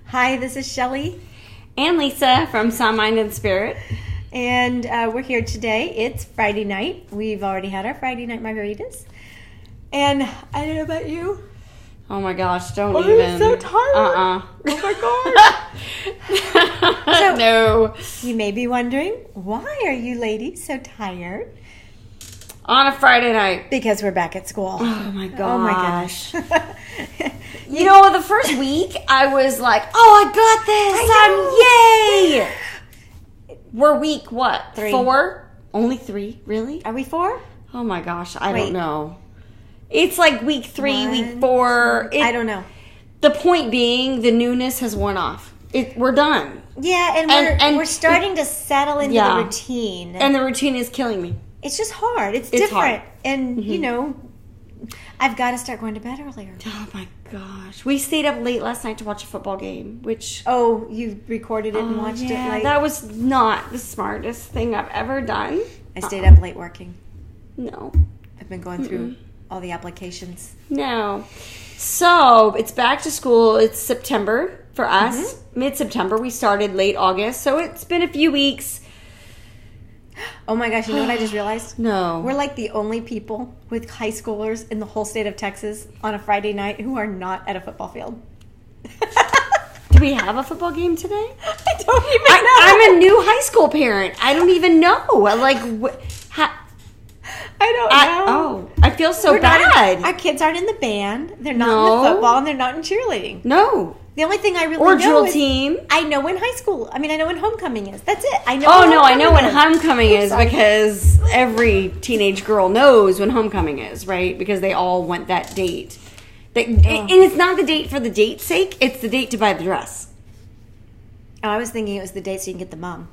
Hi, this is Shelly. And Lisa from Sound Mind and Spirit. And we're here today. It's Friday night. We've already had our Friday night margaritas. And I don't know about you. Oh my gosh, don't even. I'm so tired. Oh my gosh. So, no. You may be wondering, why are you ladies so tired? On a Friday night. Because we're back at school. Oh my gosh. Oh my gosh. You know, the first week I was like, oh, I got this. Yay. We're week what? 3. 4? Only 3? Really? Are we 4? Oh my gosh, I Wait. don't know. It's like week 3, 1, week 4. 2, I don't know. The point being, the newness has worn off. We're done. Yeah, and we're starting to settle into the routine. And the routine is killing me. It's just hard. It's different. Hard. And, you know, I've got to start going to bed earlier. Oh my gosh. We stayed up late last night to watch a football game, which... Oh, you recorded it and watched it late? That was not the smartest thing I've ever done. I stayed up late working. No. I've been going through all the applications. No. So, it's back to school. It's September for us. Mid-September. We started late August. So, it's been a few weeks. Oh my gosh, you know what I just realized? No. We're like the only people with high schoolers in the whole state of Texas on a Friday night who are not at a football field. Do we have a football game today? I don't even know. I'm a new high school parent. I don't even know. Like, I don't know. I feel so bad. Our kids aren't in the band. They're not in the football, and they're not in cheerleading. No. The only thing I really or know drill is team. I know when high school. I mean, I know when homecoming is. That's it. I know. I know when homecoming is because every teenage girl knows when homecoming is, right? Because they all want that date. And it's not the date for the date's sake. It's the date to buy the dress. Oh, I was thinking it was the date so you can get the mom.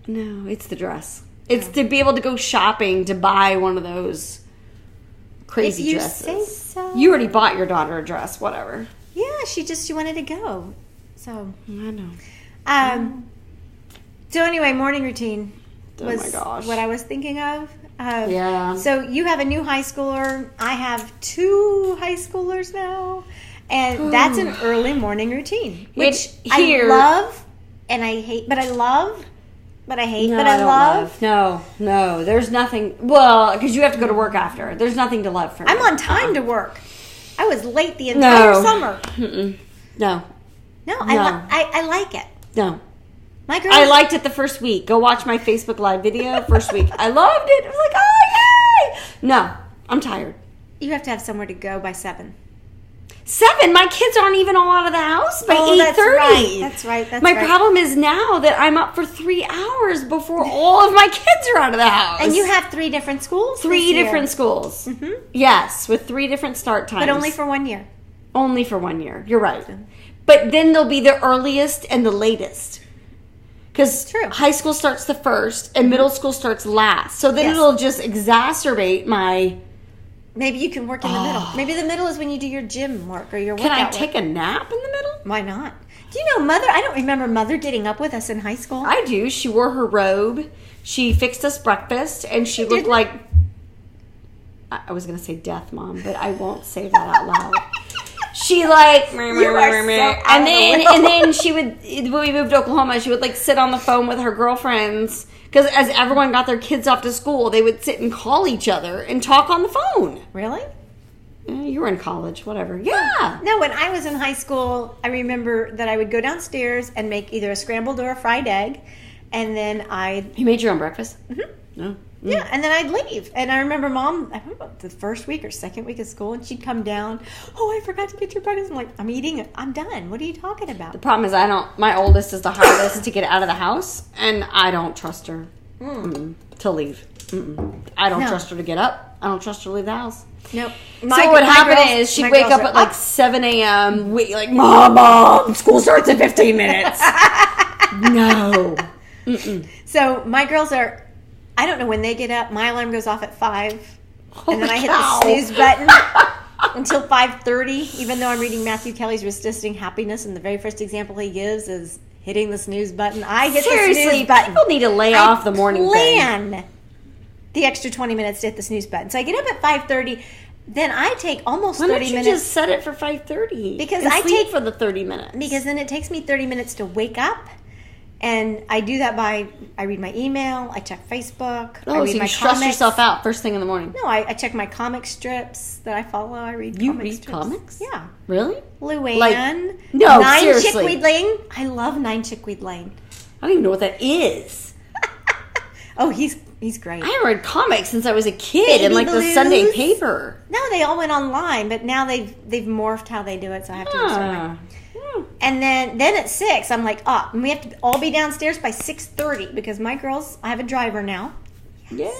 No, it's the dress. It's to be able to go shopping to buy one of those crazy dresses. Say so. You already bought your daughter a dress, whatever. Yeah, she wanted to go. So I know. So anyway, morning routine was my gosh. what I was thinking of. Yeah. So you have a new high schooler. I have 2 high schoolers now. And that's an early morning routine. Which I love and I hate. But I love. But I hate. No, but I love. No. There's nothing. Well, because you have to go to work after. There's nothing to love for me. I'm on time to work. I was late the entire summer. No. I like it. No. My girls, I liked it the first week. Go watch my Facebook Live video first week. I loved it. It was like, oh, yay! No, I'm tired. You have to have somewhere to go by 7. 7? My kids aren't even all out of the house by 8:30. That's right. My problem is now that I'm up for 3 hours before all of my kids are out of the house. And you have 3 different schools? 3 different schools. Mm-hmm. Yes, with 3 different start times. But only for 1 year. Only for 1 year. You're right. But then there'll be the earliest and the latest. Because high school starts the first and middle school starts last. So then it'll just exacerbate my... Maybe you can work in the middle. Maybe the middle is when you do your gym work or your workout Can I work. take a nap in the middle? Why not? Do you know Mother? I don't remember Mother getting up with us in high school. I do. She wore her robe. She fixed us breakfast. And she looked like... I was going to say death mom, but I won't say that out loud. She like... and then she would... When we moved to Oklahoma, she would like sit on the phone with her girlfriends... Because as everyone got their kids off to school, they would sit and call each other and talk on the phone. Really? You were in college, whatever. Yeah. No, when I was in high school, I remember that I would go downstairs and make either a scrambled or a fried egg. And then You made your own breakfast? Mm-hmm. No. Yeah, and then I'd leave. And I remember Mom, I don't know, the first week or second week of school, and she'd come down, I forgot to get your breakfast. I'm like, I'm eating it. I'm done. What are you talking about? The problem is my oldest is the hardest to get out of the house, and I don't trust her to leave. I don't trust her to get up. I don't trust her to leave the house. Nope. So what happened is she'd wake up at like 7 a.m. Like, Mom, school starts in 15 minutes. No. So my girls are... I don't know when they get up. My alarm goes off at 5. And then I hit the snooze button until 5:30, even though I'm reading Matthew Kelly's Resisting Happiness, and the very first example he gives is hitting the snooze button. I hit the snooze button. People need to lay off the morning thing. The extra 20 minutes to hit the snooze button. So I get up at 5:30, then I take almost Why 30 don't you minutes. just set it for 5:30? Because and I sleep take for the 30 minutes. Because then it takes me 30 minutes to wake up. And I do that by, I read my email, I check Facebook, I read so my you stress comics. yourself out first thing in the morning. No, I check my comic strips that I follow. I read You comic read strips. comics? Yeah. Really? Luann. No, 9 seriously. Chickweed Lane. I love 9 Chickweed Lane. I don't even know what that is. Oh, he's great. I haven't read comics since I was a kid Baby in like the Blues. Sunday paper. No, they all went online, but now they've morphed how they do it, so I have to do something. And then at 6, I'm like, and we have to all be downstairs by 6:30 because my girls, I have a driver now. Yeah.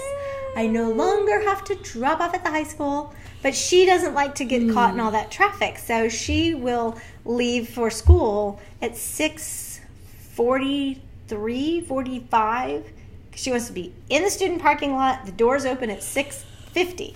I no longer have to drop off at the high school, but she doesn't like to get caught in all that traffic, so she will leave for school at 6:43, 45. She wants to be in the student parking lot. The doors open at 6:50.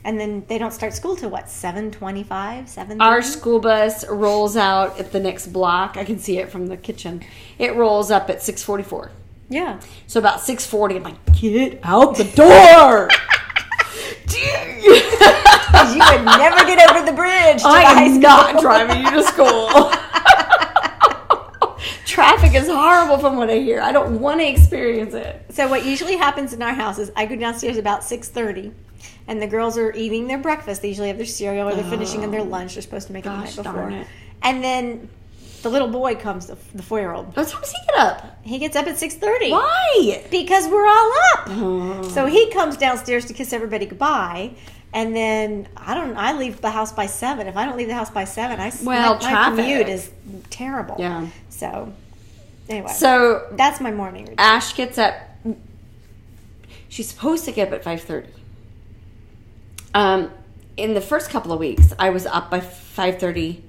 And then they don't start school till what, 7:25, 7:30? Our school bus rolls out at the next block. I can see it from the kitchen. It rolls up at 6:44. Yeah. So about 6:40, I'm like, get out the door! You would never get over the bridge to I the high am school. not driving you to school. Traffic is horrible from what I hear. I don't want to experience it. So what usually happens in our house is I go downstairs about 6:30, and the girls are eating their breakfast. They usually have their cereal or they're finishing their lunch. They're supposed to make it the night before. Darn it. And then the little boy comes, the 4-year-old. What time does he get up? He gets up at 6:30. Why? Because we're all up. Oh. So he comes downstairs to kiss everybody goodbye. And then I leave the house by 7. If I don't leave the house by 7, my traffic. commute is terrible. Yeah. So anyway, So that's my morning routine. Ash gets up. She's supposed to get up at 5:30. In the first couple of weeks, I was up by 5:30,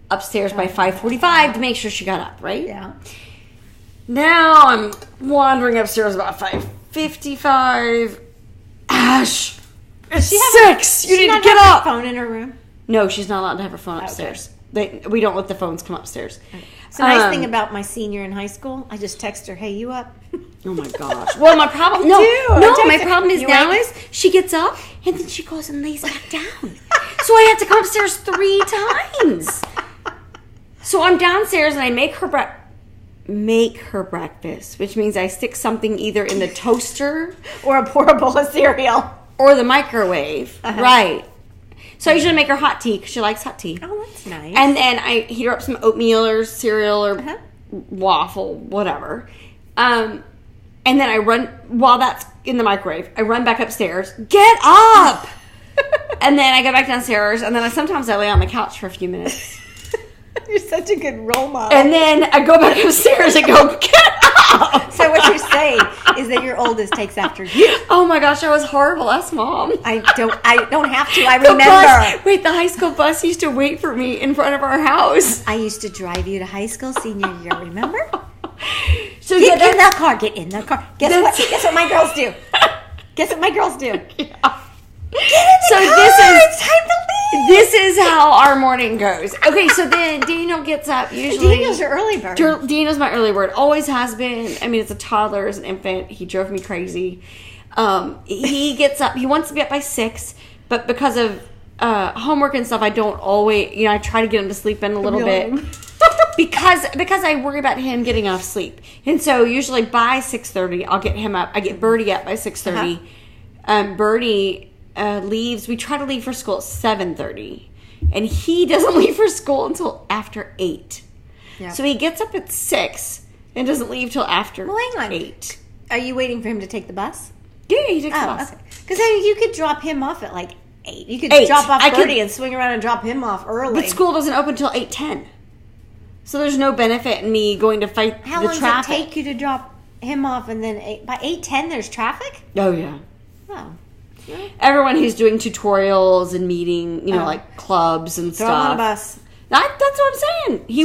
upstairs by 5:45 to make sure she got up, right? Yeah. Now I'm wandering upstairs about 5:55. Ash, it's 6. You need to get up. Phone in her room. No, she's not allowed to have her phone upstairs. We don't let the phones come upstairs. It's a nice thing about my senior in high school. I just text her, "Hey, you up?" Oh my gosh. Well, my problem. My problem is now is she gets up and then she goes and lays back down. So I have to come upstairs 3 times. So I'm downstairs and I make her breakfast, which means I stick something either in the toaster Or pour a bowl of cereal. or the microwave. Uh-huh. Right. So I usually make her hot tea because she likes hot tea. Oh, that's nice. And then I heat her up some oatmeal or cereal or Uh-huh. waffle, whatever. And then I run, while that's in the microwave, I run back upstairs. Get up! And then I go back downstairs, and then sometimes I lay on the couch for a few minutes. You're such a good role model. And then I go back upstairs and go, get up! So what you're saying is that your oldest takes after you. Oh my gosh, I was horrible. Ask Mom. I don't have to. I The remember. the high school bus used to wait for me in front of our house. I used to drive you to high school senior year, remember? So Get in the car. Get in the car. Guess what my girls do? Guess what my girls do? Yeah. Get in the car. It's time to leave. This is how our morning goes. Okay, so then Daniel gets up usually. Daniel's your early bird. Daniel's my early bird. Always has been. I mean, as a toddler, as an infant, he drove me crazy. He gets up. He wants to be up by 6, but because of homework and stuff, I don't always. I try to get him to sleep in a little bit. Because I worry about him getting enough sleep. And so usually by 6:30, I'll get him up. I get Birdie up by 6:30. Birdie leaves. We try to leave for school at 7:30. And he doesn't leave for school until after 8. Yeah. So he gets up at 6 and doesn't leave till after hang on. 8. Are you waiting for him to take the bus? Yeah, he takes the bus. Because then you could drop him off at like 8. You could 8. drop off I could- Birdie and swing around and drop him off early. But school doesn't open until 8:10. So there's no benefit in me going to fight How the long traffic. does it take you to drop him off and then by 8:10 there's traffic? Oh, yeah. Oh. Everyone who's doing tutorials and meeting, like clubs and Throw stuff. him on a bus. That's what I'm saying. He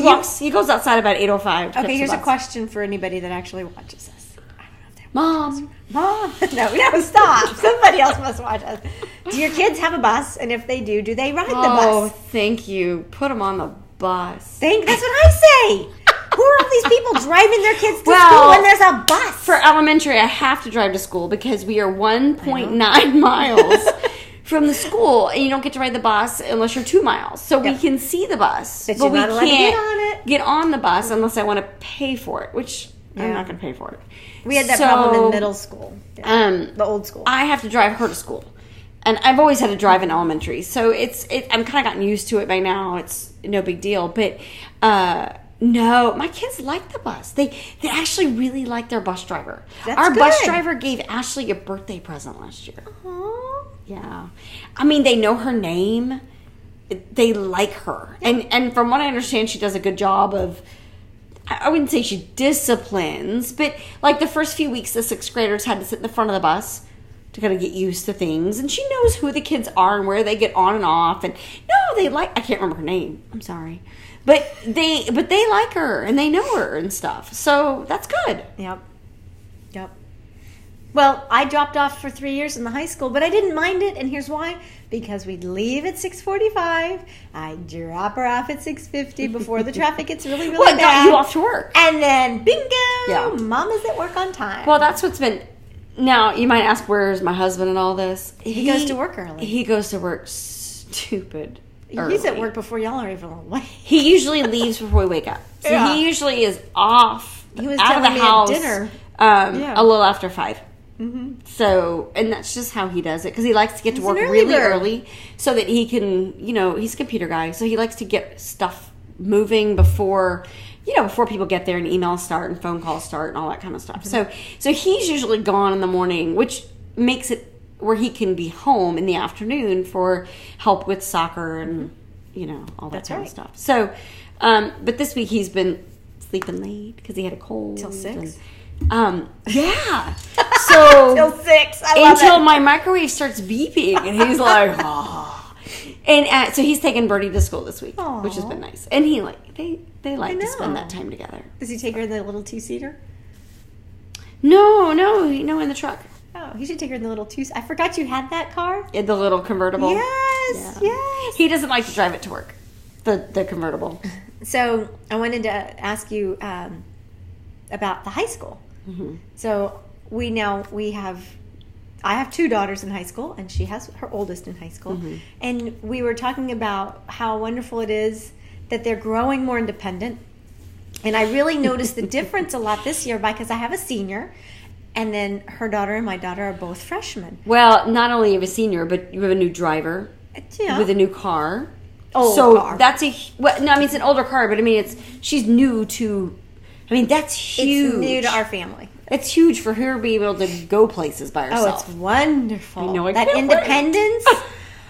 goes outside about 8:05. Okay, here's a question for anybody that actually watches us. I don't know if they're Mom. Mom. No, stop. Somebody else must watch us. Do your kids have a bus? And if they do they ride the Oh, bus? thank you. Put them on the bus. That's what I say. Who are all these people driving their kids to Well, school when there's a bus? For elementary, I have to drive to school because we are 1.9 miles from the school, and you don't get to ride the bus unless you're 2 miles. So we can see the bus, but we can't get on the bus unless I want to pay for it, which I'm not going to pay for it. We had that problem in middle school, the old school. I have to drive her to school, and I've always had to drive in elementary, so I'm kind of gotten used to it by now. It's no big deal, but no, my kids like the bus. They actually really like their bus driver. Our bus driver gave Ashley a birthday present last year. Aww. Yeah. I mean, they know her name. They like her. And from what I understand, she does a good job of, I wouldn't say she disciplines, but like the first few weeks, the 6th graders had to sit in the front of the bus to kind of get used to things. And she knows who the kids are and where they get on and off. And I can't remember her name. I'm sorry. But they like her and they know her and stuff. So that's good. Yep. Well, I dropped off for 3 years in the high school, but I didn't mind it, and here's why. Because we'd leave at 6:45, I'd drop her off at 6:50 before the traffic gets really, really bad. Got you off to work. And then, bingo, Mama's at work on time. Well, that's what's been... Now, you might ask, where's my husband and all this? He goes to work early. He goes to work stupid early. He's at work before y'all are even awake. He usually leaves before we wake up. So he usually is off He was out of the telling me house at dinner. A little after 5. Mm-hmm. So, and that's just how he does it, because he likes to get to work really early so that he can, he's a computer guy, so he likes to get stuff moving before people get there and emails start and phone calls start and all that kind of stuff. Mm-hmm. So he's usually gone in the morning, which makes it where he can be home in the afternoon for help with soccer and, all that kind of stuff. So, but this week he's been sleeping late because he had a cold. Till 6? Yeah. So till 6. Until my microwave starts beeping, and he's like, oh. And so he's taking Birdie to school this week, which has been nice. And they like to spend that time together. Does he take her in the little 2-seater? No, in the truck. Oh, he should take her in the little 2. I forgot you had that car. In the little convertible. Yes. He doesn't like to drive it to work. The convertible. So I wanted to ask you about the high school. Mm-hmm. So I have 2 daughters in high school, and she has her oldest in high school. Mm-hmm. And we were talking about how wonderful it is that they're growing more independent. And I really noticed the difference a lot this year because I have a senior, and then her daughter and my daughter are both freshmen. Well, not only have a senior, but you have a new driver with a new car. Car. That's it's an older car, but she's new to. That's huge. It's new to our family. It's huge for her to be able to go places by herself. Oh, it's wonderful. I know, that independence.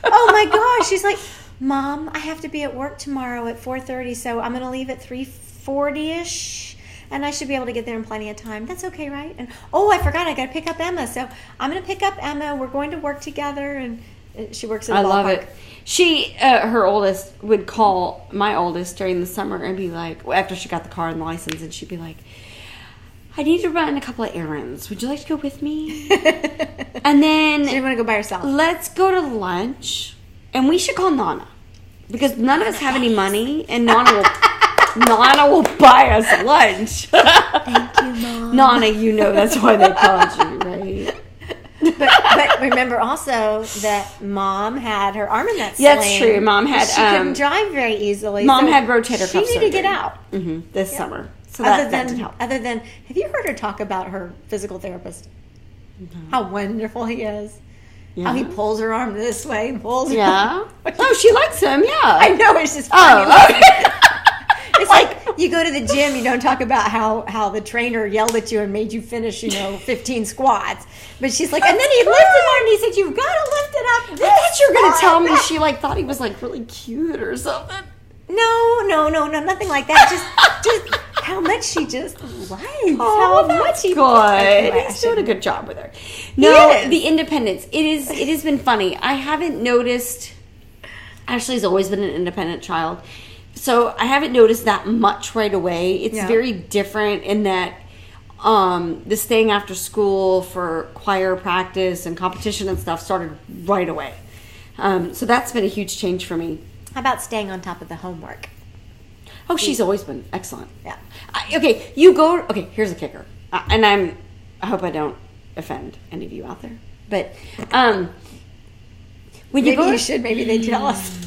Oh my gosh. She's like, Mom, I have to be at work tomorrow at 4:30, so I'm going to leave at 3:40ish, and I should be able to get there in plenty of time. That's okay, right? And I forgot, I got to pick up Emma, so I'm going to pick up Emma. We're going to work together, and she works at a ballpark. I love it. She, her oldest, would call my oldest during the summer and be like, after she got the car and the license, and she'd be like, I need to run a couple of errands. Would you like to go with me? And then... She didn't want to go by herself. Let's go to lunch. And we should call Nana. Because none of us have any money, and Nana will buy us lunch. Thank you, Mom. Nana, that's why they called you, right? But remember also that Mom had her arm in that sling. That's true. Mom had... She couldn't drive very easily. Mom had rotator cuff surgery. She needed to get out. Mm-hmm, this summer. So that didn't help. Other than, have you heard her talk about her physical therapist? Mm-hmm. How wonderful he is. Yeah. How he pulls her arm this way and pulls her arm. Oh, she likes him, yeah. I know, it's just funny. Oh, okay. It's like you go to the gym, you don't talk about how the trainer yelled at you and made you finish, 15 squats. But she's like, and then he lifted her and he said, you've got to lift it up. I thought you were going to tell me she thought he was really cute or something. No, nothing like that. Just how much she just likes. Oh, that's good. He's doing a good job with her. No, the independence. It has been funny. I haven't noticed. Ashley's always been an independent child, so I haven't noticed that much right away. It's very different in that the staying after school for choir practice and competition and stuff started right away. So that's been a huge change for me. How about staying on top of the homework? Oh, she's always been excellent. Yeah. Here's a kicker. And I hope I don't offend any of you out there. But When Maybe you should. Maybe they tell us.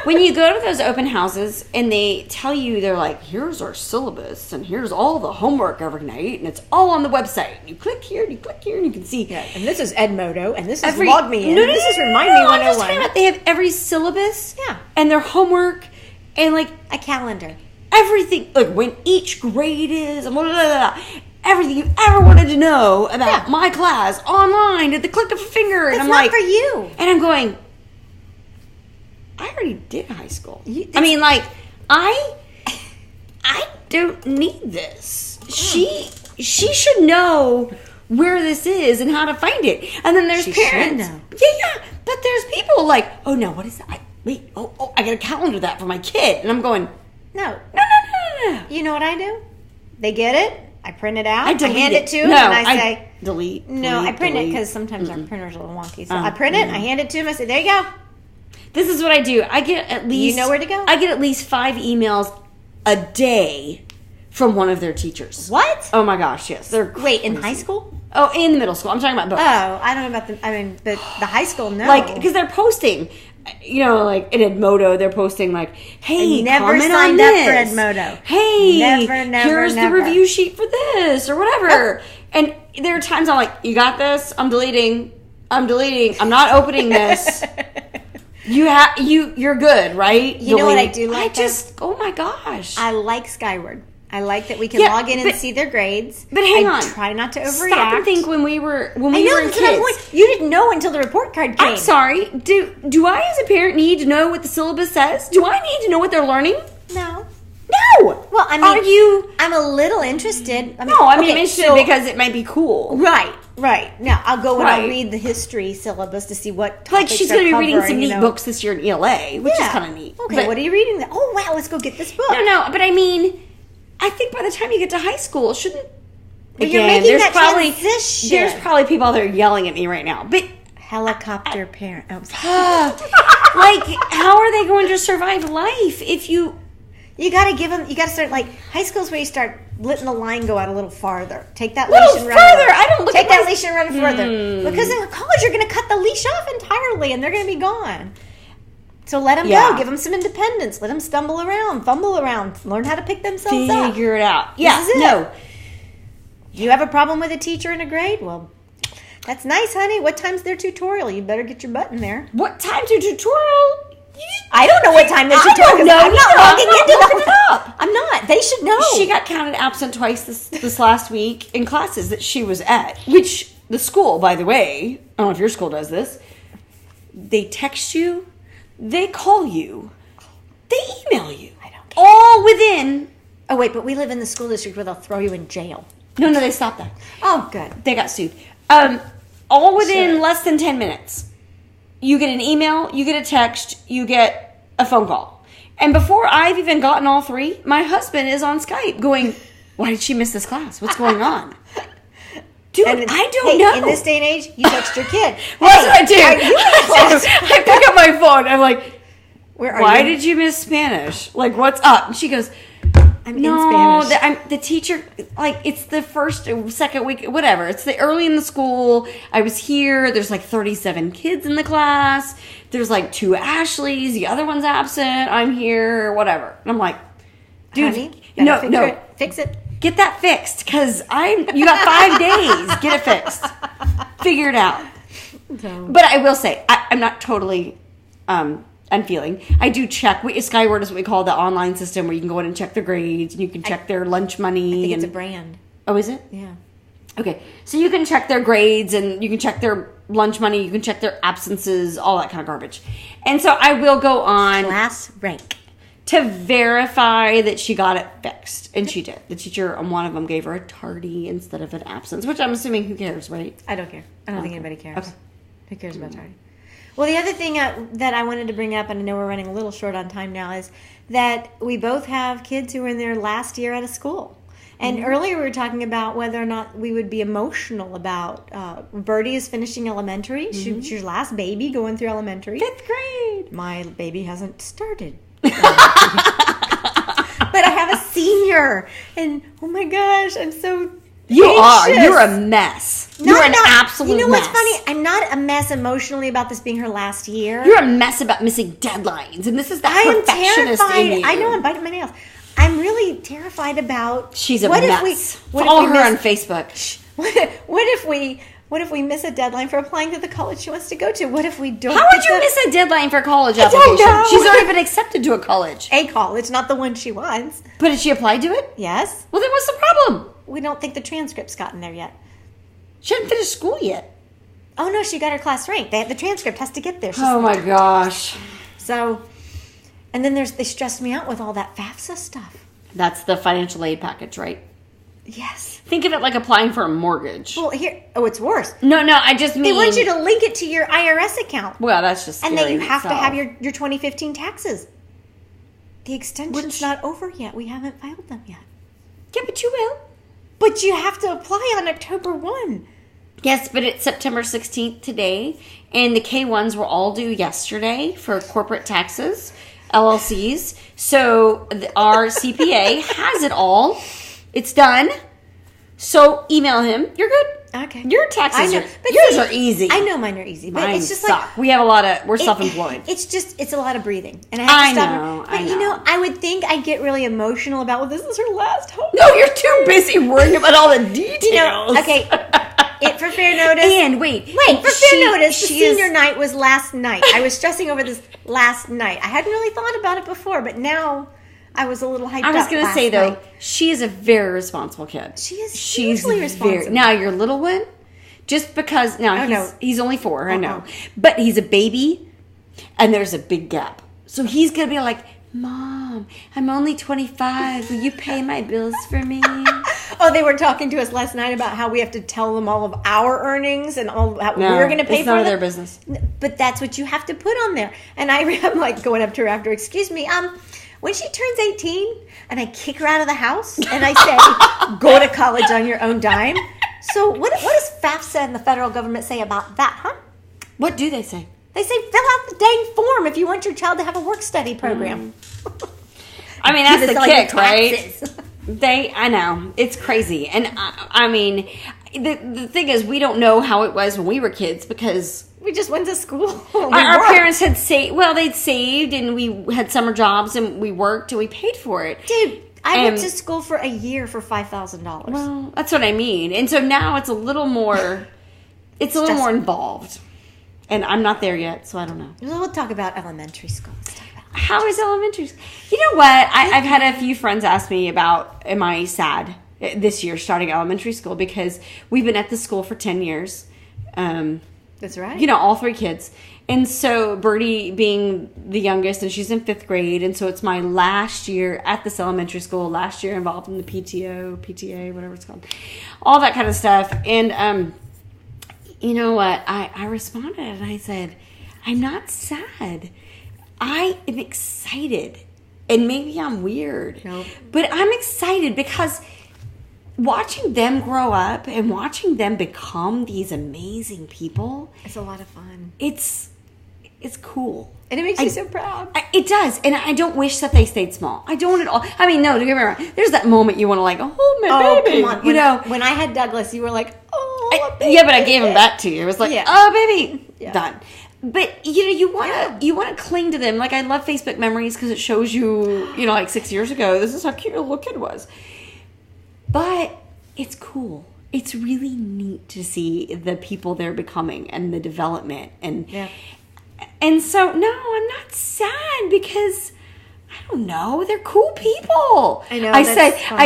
When you go to those open houses and they tell you, they're like, here's our syllabus and here's all the homework every night and it's all on the website. You click here and you click here and you can see. Yeah, and this is Edmodo and this is Log Me In. This is Remind Me 101. I'm just talking about they have every syllabus and their homework and like a calendar. Everything, like when each grade is and blah, blah, blah, blah. Everything you ever wanted to know about my class online at the click of a finger. And That's I'm not like, for you. And I'm going, I already did high school. I mean, like, I don't need this. She should know where this is and how to find it. And then there's parents. Should know. Yeah. But there's people like, oh no, what is that? Wait, I got a calendar that for my kid. And I'm going, no. No. You know what I do? They get it. I print it out. I hand it to them, no, and I say, delete. No, I print it because sometimes our printer's a little wonky. So I print it. I hand it to them. I say, there you go. This is what I do. I get at least... You know where to go? I get at least 5 emails a day from one of their teachers. What? Oh my gosh, yes. They're Wait, in high school? Oh, in middle school. I'm talking about both. Oh, I don't know about but the high school, no. Like, because they're posting, you know, like in Edmodo, they're posting like, hey, never comment signed on up this. for Edmodo. Hey, never, here's the review sheet for this or whatever. And there are times I'm like, you got this? I'm deleting. I'm not opening this. You're good, right? You know what I do like? Oh my gosh. I like Skyward. I like that we can log in and see their grades. But hang on. Try not to overreact. Stop and think when we were kids. You didn't know until the report card came. I'm sorry. Do I as a parent need to know what the syllabus says? Do I need to know what they're learning? No. No. Well, I mean, I'm a little interested. I'm interested because it might be cool. Right. Now, I'll go and I'll read the history syllabus to see what topics like she's going to be reading some neat know. books this year in ELA, which is kind of neat. Okay, what are you reading? Oh, wow, let's go get this book. No, but I mean, I think by the time you get to high school, it shouldn't... But you're making that transition. There's probably people out there yelling at me right now, but... Helicopter parent. Like, how are they going to survive life if you... You got to give them... You got to start, like, high school's where you start letting the line go out a little farther. Take that leash and run further. I don't look Take that leash and run further. Because in college, you're going to cut the leash off entirely, and they're going to be gone. So let them go. Give them some independence. Let them stumble around, fumble around, learn how to pick themselves up. Figure it out. Yeah, no. You have a problem with a teacher in a grade? Well, that's nice, honey. What time's their tutorial? You better get your butt in there. What time's your tutorial? I don't know what time their tutorial is. I'm not logging into it up. I'm not. They should know. She got counted absent twice this last week in classes that she was at. Which, the school, by the way, I don't know if your school does this, they text you, they call you, they email you. I don't care. All within... Oh, wait, but we live in the school district where they'll throw you in jail. No, they stopped that. Oh, good. They got sued. All within less than 10 minutes. You get an email, you get a text, you get a phone call. And before I've even gotten all 3, my husband is on Skype going, why did she miss this class? What's going on? Dude, I don't know. In this day and age, you text your kid. Well, that's what I do. I pick up my phone. I'm like, why did you miss Spanish? Like, what's up? And she goes, I'm in Spanish. I'm the teacher, like, it's the first, second week, whatever. It's the early in the school. I was here. There's like 37 kids in the class. There's like 2 Ashleys. The other one's absent. I'm here, whatever. And I'm like, dude, honey, no. Fix it. Get that fixed, because you got 5 days. Get it fixed. Figure it out. So. But I will say, I'm not totally... unfeeling. I do check. Skyward is what we call the online system where you can go in and check their grades and you can check their lunch money. I think it's a brand. Oh, is it? Yeah. Okay. So you can check their grades and you can check their lunch money. You can check their absences, all that kind of garbage. And so I will go on. Class rank. To verify that she got it fixed. And she did. The teacher on one of them gave her a tardy instead of an absence, which I'm assuming who cares, right? I don't care. I don't think anybody cares. Okay. Who cares about tardy? Well, the other thing that I wanted to bring up, and I know we're running a little short on time now, is that we both have kids who are in their last year out of school. And earlier we were talking about whether or not we would be emotional about Birdie is finishing elementary. She's your last baby going through elementary. 5th grade. My baby hasn't started. But I have a senior. And, oh my gosh, I'm so You anxious. are. You're a mess. You're an absolute mess. You know what's funny? I'm not a mess emotionally about this being her last year. You're a mess about missing deadlines, and this is that perfectionist in you. I know, I'm biting my nails. I'm really terrified about... She's a mess. Follow her on Facebook. What if we miss a deadline for applying to the college she wants to go to? What if we don't? How would you miss a deadline for a college application? Don't know. She's already been accepted to a college. A college, not the one she wants. But did she apply to it? Yes. Well, then what's the problem? We don't think the transcript's gotten there yet. She hasn't finished school yet. Oh, no, she got her class ranked. The transcript has to get there. Oh, my gosh. So, and then they stressed me out with all that FAFSA stuff. That's the financial aid package, right? Yes. Think of it like applying for a mortgage. Well, it's worse. No, I just mean... They want you to link it to your IRS account. Well, that's just scary. And then you have to have your 2015 taxes. The extension's not over yet. We haven't filed them yet. Yeah, but you will. But you have to apply on October 1. Yes, but it's September 16th today, and the K-1s were all due yesterday for corporate taxes, LLCs. So our CPA has it all. It's done. So email him. You're good. Okay. Your taxes are easy. I know mine are easy, but mine it's just suck. like we're self-employed. It's a lot of breathing, and I have to stop. I know. I would think I'd get really emotional about, well, this is her last hope. No, you're too busy worrying about all the details. Okay. For fair notice. And wait, for fair notice, the senior night was last night. I was stressing over this last night. I hadn't really thought about it before, but now I was a little hyped up. I was going to say, though, night. she is a very responsible kid. She's hugely responsible. Now, your little one, just because, he's only 4, I know. Uh-huh. But he's a baby, and there's a big gap. So he's going to be like, Mom, I'm only 25. Will you pay my bills for me? Oh, they were talking to us last night about how we have to tell them all of our earnings and all how we're going to pay for it. It's none of their business. But that's what you have to put on there. And I'm like going up to her after, excuse me, when she turns 18 and I kick her out of the house and I say, go to college on your own dime. So what does FAFSA and the federal government say about that, huh? What do they say? They say fill out the dang form if you want your child to have a work-study program. I mean, that's the kick, right? I know. It's crazy. And I mean, the thing is, we don't know how it was when we were kids because... We just went to school. Our parents had saved, they'd saved and we had summer jobs and we worked and we paid for it. Dude, I went to school for a year for $5,000. Well, that's what I mean. And so now it's a little more, more involved. And I'm not there yet, so I don't know. We'll talk about elementary school. How is elementary school? You know what? I've had a few friends ask me about, am I sad this year starting elementary school? Because we've been at the school for 10 years. That's right. All 3 kids. And so Birdie being the youngest, and she's in 5th grade. And so it's my last year at this elementary school, last year involved in the PTA, whatever it's called. All that kind of stuff. And you know what? I responded and I said, I'm not sad. I am excited. And maybe I'm weird. Nope. But I'm excited because watching them grow up and watching them become these amazing people. It's a lot of fun. It's cool. And it makes you so proud. It does. And I don't wish that they stayed small. I don't at all. I mean, no, don't get me wrong. There's that moment you want to like, oh, my baby. Come on. When I had Douglas, you were like, baby. Yeah, but I gave him that to you. It was like, oh, baby. Yeah. Done. But, you want to cling to them. Like, I love Facebook memories because it shows you, like 6 years ago, this is how cute your little kid was. But it's cool. It's really neat to see the people they're becoming and the development. And so, no, I'm not sad because, I don't know, they're cool people. I know. I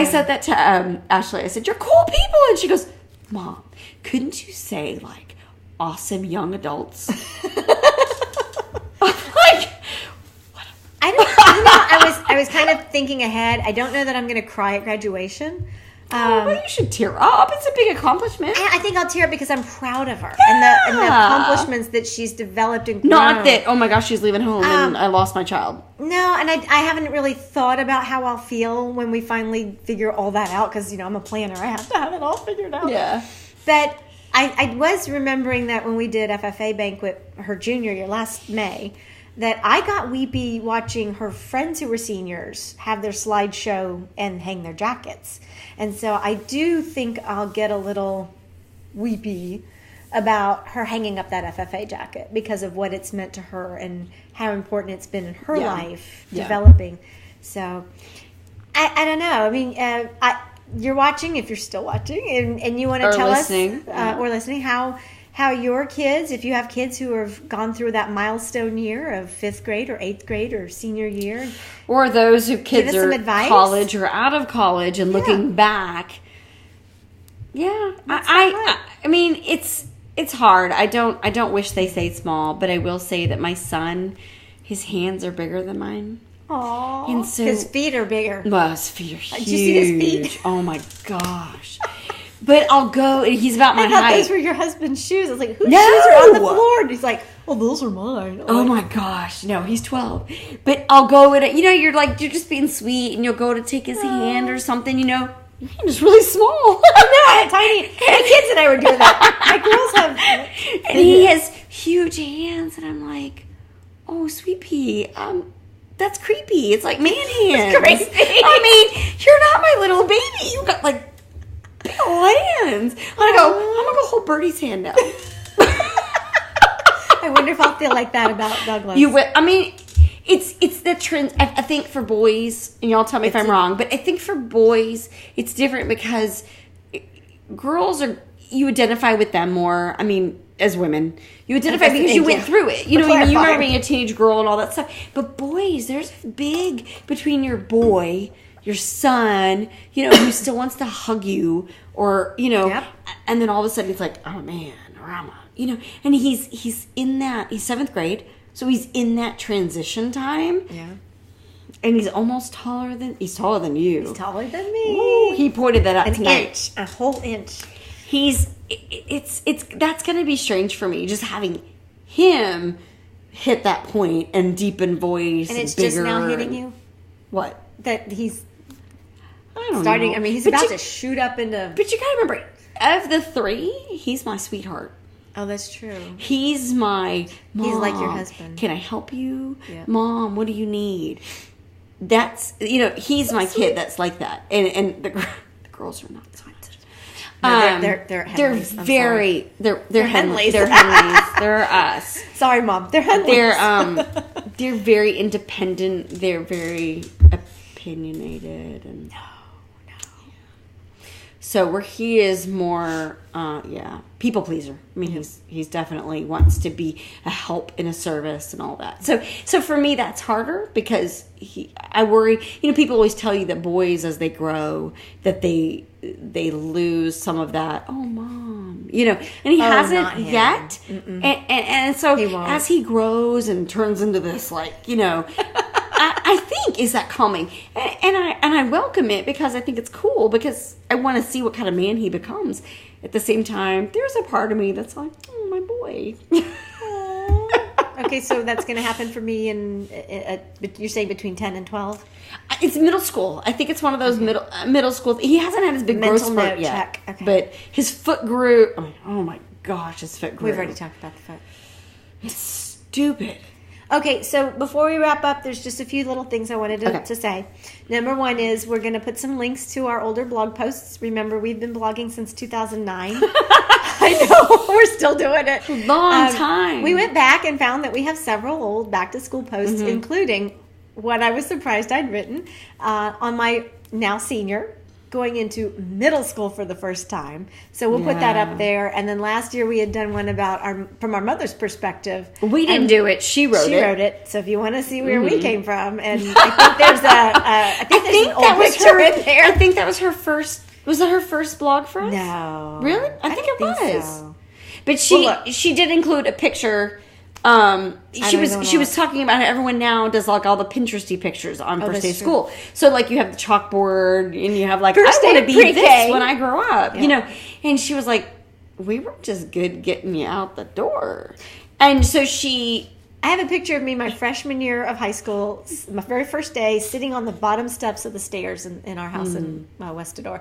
said that to Ashley. I said, you're cool people. And she goes, Mom, couldn't you say, like, awesome young adults? I was kind of thinking ahead. I don't know that I'm going to cry at graduation. Well, you should tear up. It's a big accomplishment. I think I'll tear up because I'm proud of her and the accomplishments that she's developed and grown. Not that, oh my gosh, she's leaving home and I lost my child. No, and I haven't really thought about how I'll feel when we finally figure all that out because, I'm a planner. I have to have it all figured out. Yeah. But I was remembering that when we did FFA banquet her junior year, last May, that I got weepy watching her friends who were seniors have their slideshow and hang their jackets. And so I do think I'll get a little weepy about her hanging up that FFA jacket because of what it's meant to her and how important it's been in her life developing. So I don't know. I mean, you're watching, if you're still watching, and you want to tell us or listening how your kids, if you have kids who have gone through that milestone year of 5th grade or 8th grade or senior year, or those who kids are college or out of college and looking back. Yeah, I mean, it's hard. I don't wish they stayed small, but I will say that my son, his hands are bigger than mine. Aww. And so, his feet are bigger. Well, his feet are huge. Did you see his feet? Oh my gosh. But I'll go, and he's about my height. I thought those were your husband's shoes. I was like, whose shoes are on the floor? And he's like, oh, those are mine. Oh my gosh. No, he's 12. But I'll go in it. You know, you're just being sweet, and you'll go to take his hand or something, you know. Your hand is really small. I know, tiny. My kids and I were doing that. My girls have. And he has huge hands, and I'm like, oh, sweet pea. That's creepy. It's like man hands. It's crazy. I mean, you're not my little baby. You got like big old hands. I'm gonna go hold Birdie's hand now. I wonder if I'll feel like that about Douglas. You will. I mean, it's the trend. I think for boys, and y'all tell me if I'm wrong, but I think for boys it's different because girls you identify with them more. I mean, as women, you identify because you went through it. You know what I mean? You remember being a teenage girl and all that stuff. But boys, there's big between your boy, your son, you know, who still wants to hug you, or you know, and then all of a sudden it's like, oh man, Rama, you know, and he's in that. He's 7th grade, so he's in that transition time. Yeah. And he's almost taller than you. He's taller than me. Ooh, he pointed that out tonight. A whole inch. That's going to be strange for me, just having him hit that point and deepen voice. And it's bigger just now hitting you? What? That he's starting, I mean, he's about to shoot up into... But you got to remember, of the 3, he's my sweetheart. Oh, that's true. He's my mom. He's like your husband. Can I help you? Yeah. Mom, what do you need? That's, you know, he's my kid that's like that. And the girls are not so no, they're Henleys. They're Henleys. They're Henleys. They're us. Sorry, Mom. They're Henleys. They're very independent. They're very opinionated and no. So where he is more, people pleaser. I mean, he's definitely wants to be a help in a service and all that. So for me, that's harder because I worry. You know, people always tell you that boys, as they grow, that they lose some of that. Oh, Mom, you know, and he hasn't yet. And so as he grows and turns into this, like, you know. I think is that calming, and I welcome it because I think it's cool because I want to see what kind of man he becomes. At the same time, there's a part of me that's like, oh, my boy. Okay, so that's going to happen for me, and you're saying between 10 and 12? It's middle school. I think it's one of those middle school. He hasn't had his big growth spurt yet, but his foot grew. I mean, oh my gosh, his foot grew. We've already talked about the foot. It's stupid. Okay, so before we wrap up, there's just a few little things I wanted to say. Number one is we're going to put some links to our older blog posts. Remember, we've been blogging since 2009. I know, we're still doing it. Long time. We went back and found that we have several old back-to-school posts, including what I was surprised I'd written on my now senior, going into middle school for the first time. So we'll put that up there. And then last year we had done one about from our mother's perspective. We didn't do it. She wrote it. She wrote it. So if you want to see where we came from, and I think there's an old picture in there. I think that was her first. Was that her first blog for us? No. Really? I think it was. So. But she did include a picture. She was talking about how everyone now does like all the Pinteresty pictures on first day of school. So like you have the chalkboard and you have like I want to be this when I grow up, you know. And she was like, we were just good getting you out the door. And so I have a picture of me my freshman year of high school, my very first day, sitting on the bottom steps of the stairs in our house in Westador.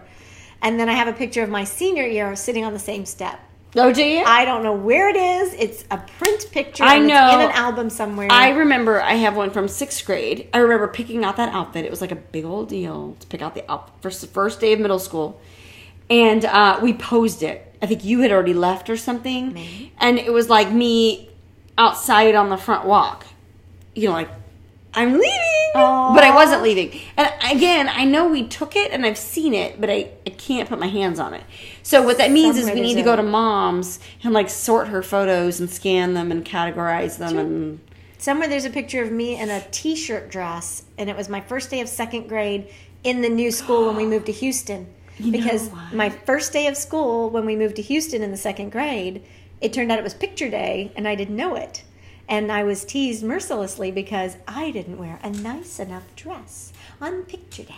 And then I have a picture of my senior year sitting on the same step. Oh, do you? I don't know where it is. It's a print picture. I know. It's in an album somewhere. I remember I have one from 6th grade. I remember picking out that outfit. It was like a big old deal to pick out the outfit for the first day of middle school. And we posed it. I think you had already left or something. Maybe. And it was like me outside on the front walk. You know, like, I'm leaving. Aww. But I wasn't leaving. And again, I know we took it and I've seen it, but I can't put my hands on it. So what that means is we need to go to Mom's and like sort her photos and scan them and categorize them. And somewhere there's a picture of me in a t-shirt dress, and it was my first day of second grade in the new school when we moved to Houston. Because my first day of school when we moved to Houston in the second grade, it turned out it was picture day, and I didn't know it. And I was teased mercilessly because I didn't wear a nice enough dress on picture day.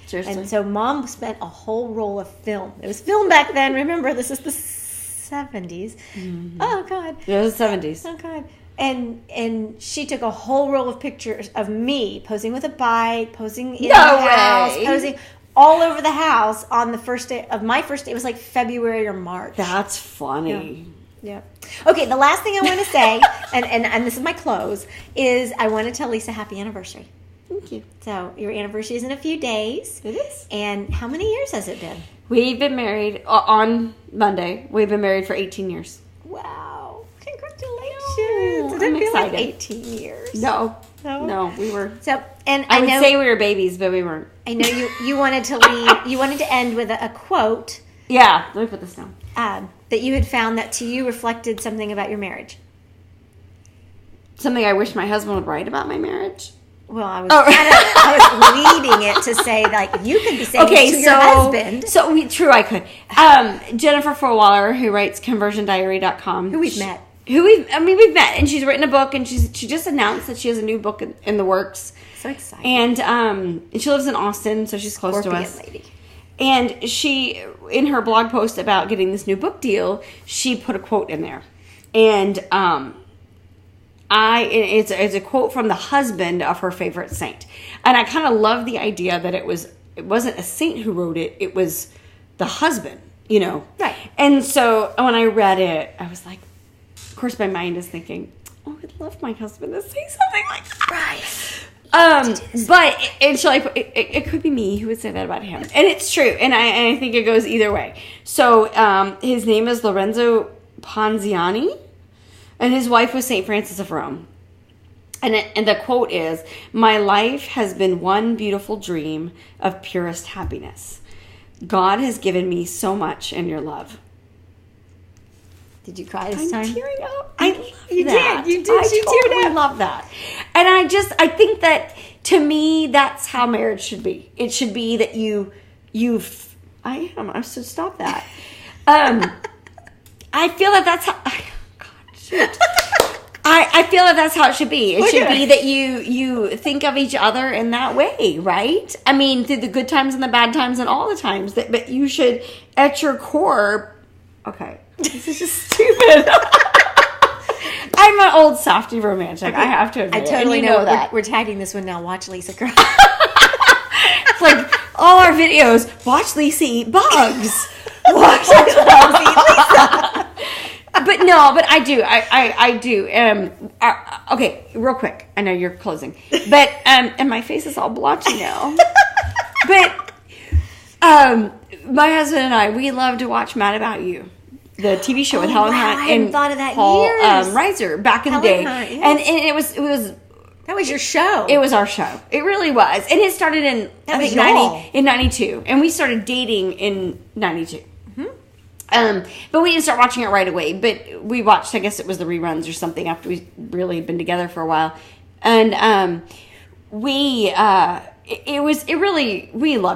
Seriously? And so Mom spent a whole roll of film. It was film back then. Remember, this is the 70s. Mm-hmm. Oh, God. Yeah, it was the 70s. Oh, God. And she took a whole roll of pictures of me posing with a bike, posing in the house, posing all over the house on the first day of my first day. It was like February or March. That's funny. Yeah. Okay, the last thing I want to say, and this is my close, is I want to tell Lisa happy anniversary. Thank you. So your anniversary is in a few days. It is. And how many years has it been? We've been married on Monday. We've been married for 18 years. Wow. Congratulations. Oh, Did it I'm feel excited. like 18 years? No, we were. So, and I would know, say we were babies, but we weren't. I know you wanted to leave. You wanted to end with a quote. Yeah, let me put this down. That you had found that to you reflected something about your marriage. Something I wish my husband would write about my marriage. Well, I was leading it to say, like, you could be saying it to your husband. So, true, I could. Jennifer Forwaller, who writes conversiondiary.com. Who we've met. We've met, and she's written a book, and she just announced that she has a new book in the works. So exciting. And she lives in Austin, so she's close to us. Lady. And she, in her blog post about getting this new book deal, she put a quote in there. And it's a quote from the husband of her favorite saint. And I kind of love the idea that it wasn't a saint who wrote it, it was the husband, you know. Right. And so when I read it, I was like, of course my mind is thinking, oh, I'd love my husband to say something like that. Right. But it could be me who would say that about him, and it's true, and I think it goes either way. So his name is Lorenzo Ponziani, and his wife was Saint Francis of Rome, and the quote is, "My life has been one beautiful dream of purest happiness. God has given me so much in your love." Did you cry this time? I'm tearing up. I love you that. Did. You did. I totally love that. And I think that, to me, that's how marriage should be. It should be that I'm so stop that. I feel that that's how, God, shoot. I feel that that's how it should be. It should be that you think of each other in that way, right? I mean, through the good times and the bad times and all the times. But you should, at your core, okay. This is just stupid. I'm an old softy romantic. I have to admit. I totally know that. We're tagging this one now. Watch Lisa cry. It's like all our videos. Watch Lisa eat bugs. Watch Lisa eat Lisa. But I do. I do. Okay, real quick. I know you're closing, but and my face is all blotchy now. But my husband and I, we love to watch Mad About You. The TV show with Helen Hunt and thought of that Paul years. Reiser back in the day, Hunt, yes. and it was that was your show. It was our show. It really was, and it started in I think 92, and we started dating in 92. Mm-hmm. But we didn't start watching it right away. But we watched. I guess it was the reruns or something after we really had been together for a while, and we loved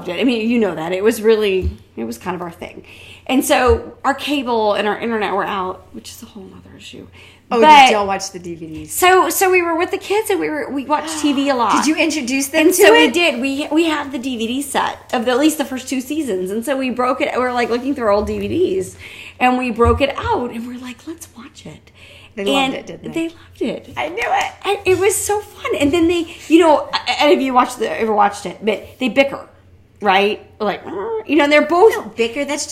it. I mean, you know that it was kind of our thing. And so our cable and our internet were out, which is a whole other issue. Oh, did y'all watch the DVDs? So we were with the kids and we watched TV a lot. Did you introduce them and to so it? we did. We had the DVD set of at least the first 2 seasons. And so we broke it. We were like looking through old DVDs and we broke it out and we're like, let's watch it. They loved it, didn't they? They loved it. I knew it. And it was so fun. And then they, and if you ever watched it, but they bicker, right? Like, and they're both. No, bicker, that's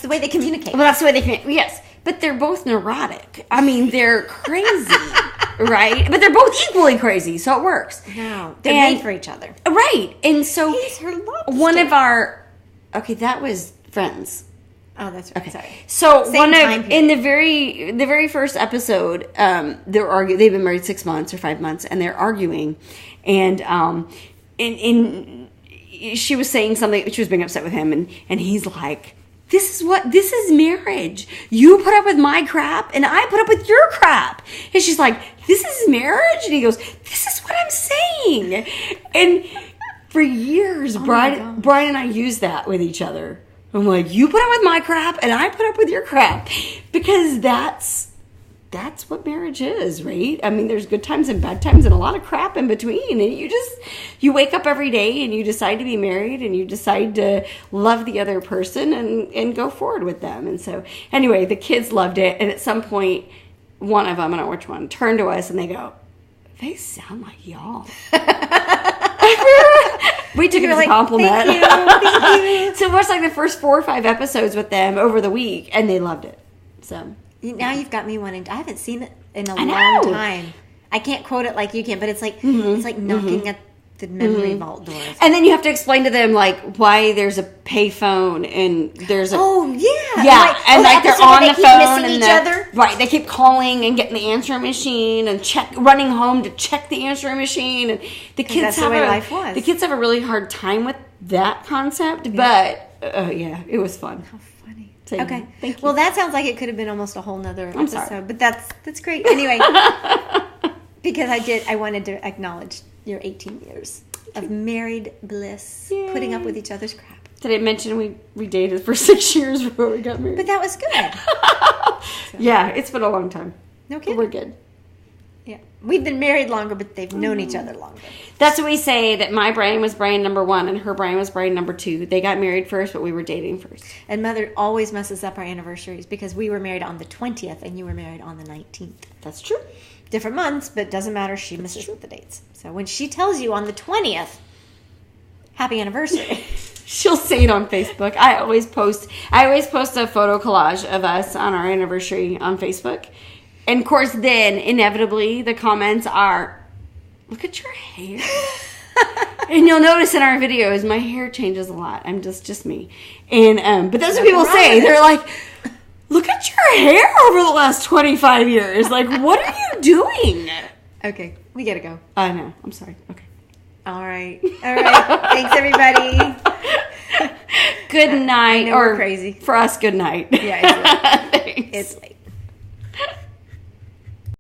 the way they communicate. Well, that's the way they communicate. Yes. But they're both neurotic. I mean, they're crazy, right? But they're both equally crazy, so it works. No, they're made for each other. Right. And so He's her lobster. one of our, that was Friends. Oh, that's right. Okay. Sorry. So Same time in the very first episode, they're arguing. They've been married 6 months or 5 months, and they're arguing, and she was saying something. She was being upset with him, and he's like, this is marriage. You put up with my crap, and I put up with your crap. And she's like, this is marriage? And he goes, this is what I'm saying. And for years, Brian and I used that with each other. I'm like, you put up with my crap, and I put up with your crap. Because that's what marriage is, right? I mean, there's good times and bad times and a lot of crap in between. And you wake up every day and you decide to be married and you decide to love the other person and go forward with them. And so, anyway, the kids loved it. And at some point, one of them, I don't know which one, turned to us and they go, they sound like y'all. We took it as a compliment. Thank you. So we watched like the first 4 or 5 episodes with them over the week, and they loved it. So now you've got me wanting. I haven't seen it in a long time. I can't quote it like you can, but it's like it's like knocking at the memory vault doors. And then you have to explain to them like why there's a payphone and there's a and like they're on the phone and each other. Right, they keep calling and getting the answering machine and running home to check the answering machine, and the kids life was. The kids have a really hard time with that concept, but it was fun. How funny. So, okay, thank you. Well, that sounds like it could have been almost a whole nother episode, sorry. but that's great. Anyway, because I wanted to acknowledge your 18 years of married bliss, putting up with each other's crap. Did I mention we dated for 6 years before we got married? But that was good. Yeah, it's been a long time. No kidding. But we're good. Yeah, we've been married longer, but they've known each other longer. That's what we say, that my Brian was Brian number 1 and her Brian was Brian number 2. They got married first, but we were dating first. And Mother always messes up our anniversaries because we were married on the 20th and you were married on the 19th. That's true. Different months, but doesn't matter. She misses the dates. So when she tells you on the 20th, happy anniversary. She'll say it on Facebook. I always post a photo collage of us on our anniversary on Facebook. And of course then inevitably the comments are, look at your hair. And you'll notice in our videos my hair changes a lot. I'm just me. And but that's what people say. They're like, look at your hair over the last 25 years. Like, what are you doing? Okay, we gotta go. I know. I'm sorry. Okay. All right. Thanks, everybody. Good night. Or crazy. For us, good night. Yeah, it's late. It's late.